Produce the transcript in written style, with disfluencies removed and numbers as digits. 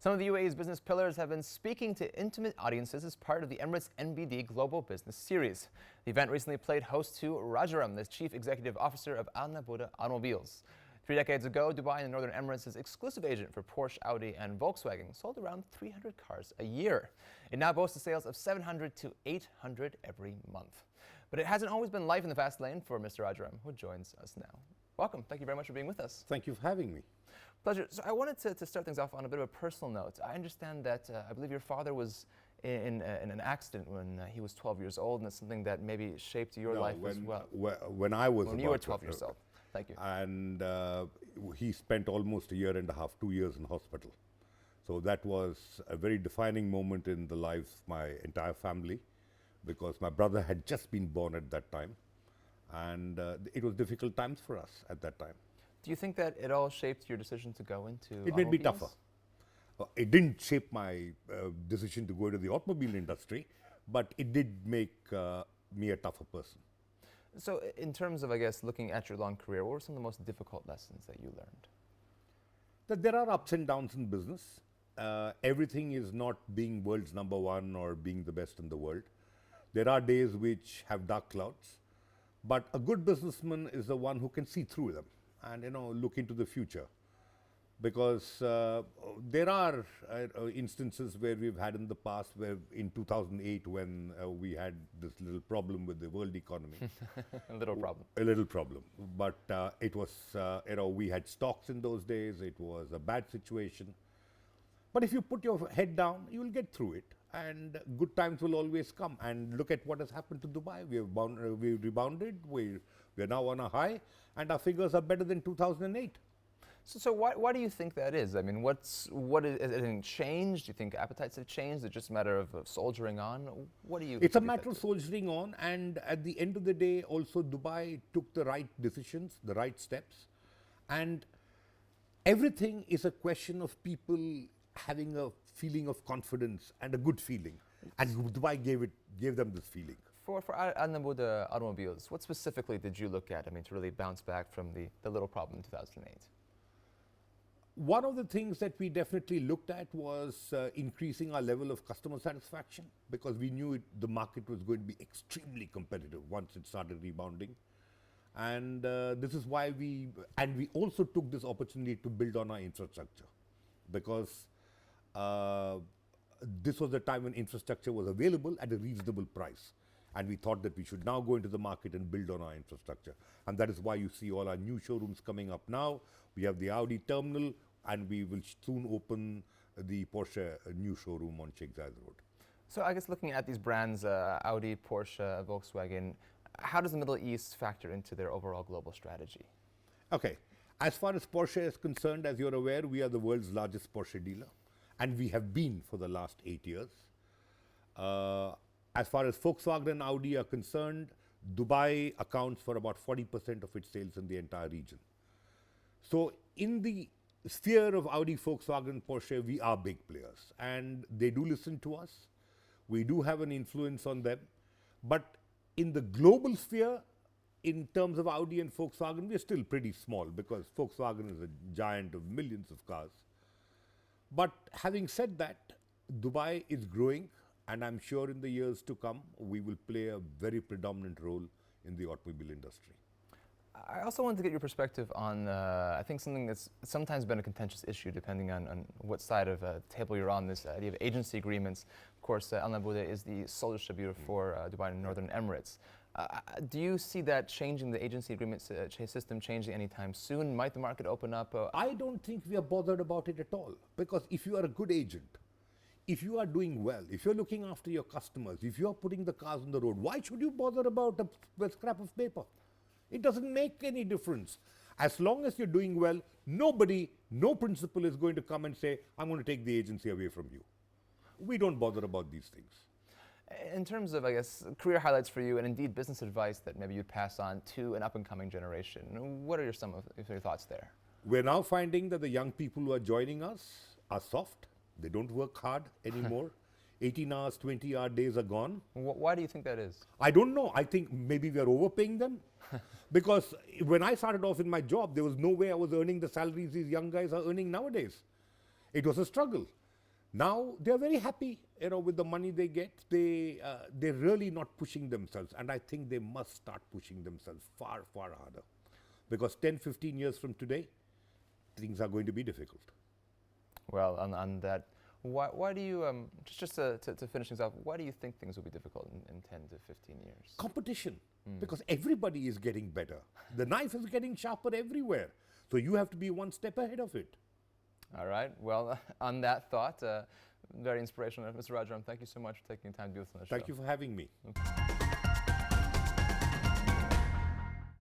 Some of the UAE's business pillars have been speaking to intimate audiences as part of the Emirates NBD Global Business Series. The event recently played host to K.Rajaram, the Chief Executive Officer of Nabooda Automobiles. 3 decades ago, Dubai and the Northern Emirates' exclusive agent for Porsche, Audi, and Volkswagen sold around 300 cars a year. It now boasts sales of 700 to 800 every month. But it hasn't always been life in the fast lane for Mr. Rajaram, who joins us now. Welcome. Thank you very much for being with us. Thank you for having me. Pleasure. So I wanted to start things off on a bit of a personal note. I understand that I believe your father was in an accident when he was 12 years old, and it's something that maybe shaped your life as well. When I was When you were 12 years old. Thank you. And he spent almost a year and a half, 2 years in hospital. So that was a very defining moment in the lives of my entire family, because my brother had just been born at that time, and it was difficult times for us at that time. Do you think that it all shaped your decision to go into It made me automobiles? tougher. It didn't shape my decision to go into the automobile industry, but it did make me a tougher person. So in terms of, I guess, looking at your long career, what were some of the most difficult lessons that you learned? That there are ups and downs in business. Everything is not being world's number one or being the best in the world. There are days which have dark clouds, but a good businessman is the one who can see through them and look into the future. Because there are instances where we've had in the past, where in 2008 when we had this little problem with the world economy. A little problem. A little problem. But it was, we had stocks in those days. It was a bad situation. But if you put your head down, you will get through it. And good times will always come. And look at what has happened to Dubai. We've rebounded. We're now on a high. And our figures are better than 2008. So why do you think that is? I mean, has anything changed? Do you think appetites have changed? Is it just a matter of soldiering on? What do you? It's a matter of soldiering on, and at the end of the day, also Dubai took the right decisions, the right steps, and everything is a question of people having a feeling of confidence and a good feeling, and Dubai gave them this feeling. For Nabooda Automobiles, what specifically did you look at? I mean, to really bounce back from the little problem in 2008. One of the things that we definitely looked at was increasing our level of customer satisfaction, because we knew the market was going to be extremely competitive once it started rebounding. And this is why we also took this opportunity to build on our infrastructure, because this was the time when infrastructure was available at a reasonable price. And we thought that we should now go into the market and build on our infrastructure. And that is why you see all our new showrooms coming up now. We have the Audi terminal, and we will soon open the Porsche new showroom on Sheikh Zayed Road. So I guess looking at these brands, Audi, Porsche, Volkswagen, how does the Middle East factor into their overall global strategy? Okay. As far as Porsche is concerned, as you're aware, we are the world's largest Porsche dealer. And we have been for the last 8 years. As far as Volkswagen and Audi are concerned, Dubai accounts for about 40% of its sales in the entire region. So in the sphere of Audi, Volkswagen, Porsche, we are big players, and they do listen to us. We do have an influence on them. But in the global sphere, in terms of Audi and Volkswagen, we're still pretty small, because Volkswagen is a giant of millions of cars. But having said that, Dubai is growing. And I'm sure in the years to come, we will play a very predominant role in the automobile industry. I also wanted to get your perspective on, I think, something that's sometimes been a contentious issue, depending on what side of the table you're on, this idea of agency agreements. Of course, Nabooda is the sole distributor for Dubai and Northern Emirates. Do you see that changing, the agency agreement system changing anytime soon? Might the market open up? I don't think we are bothered about it at all, because if you are a good agent, if you are doing well, if you're looking after your customers, if you're putting the cars on the road, why should you bother about a scrap of paper? It doesn't make any difference. As long as you're doing well, no principal is going to come and say, I'm going to take the agency away from you. We don't bother about these things. In terms of, I guess, career highlights for you, and indeed business advice that maybe you'd pass on to an up-and-coming generation, what are some of your thoughts there? We're now finding that the young people who are joining us are soft. They don't work hard anymore. 18 hours, 20-hour days are gone. Why do you think that is? I don't know. I think maybe we are overpaying them. Because when I started off in my job, there was no way I was earning the salaries these young guys are earning nowadays. It was a struggle. Now they're very happy, with the money they get. They're really not pushing themselves, and I think they must start pushing themselves far, far harder, because 10, 15 years from today, things are going to be difficult. Well, on that, why do you, just to finish things off, why do you think things will be difficult in 10 to 15 years? Competition, because everybody is getting better. The knife is getting sharper everywhere, so you have to be one step ahead of it. All right. Well, on that thought, very inspirational. Mr. Rajaram, thank you so much for taking the time to be with us on the show. Thank you for having me.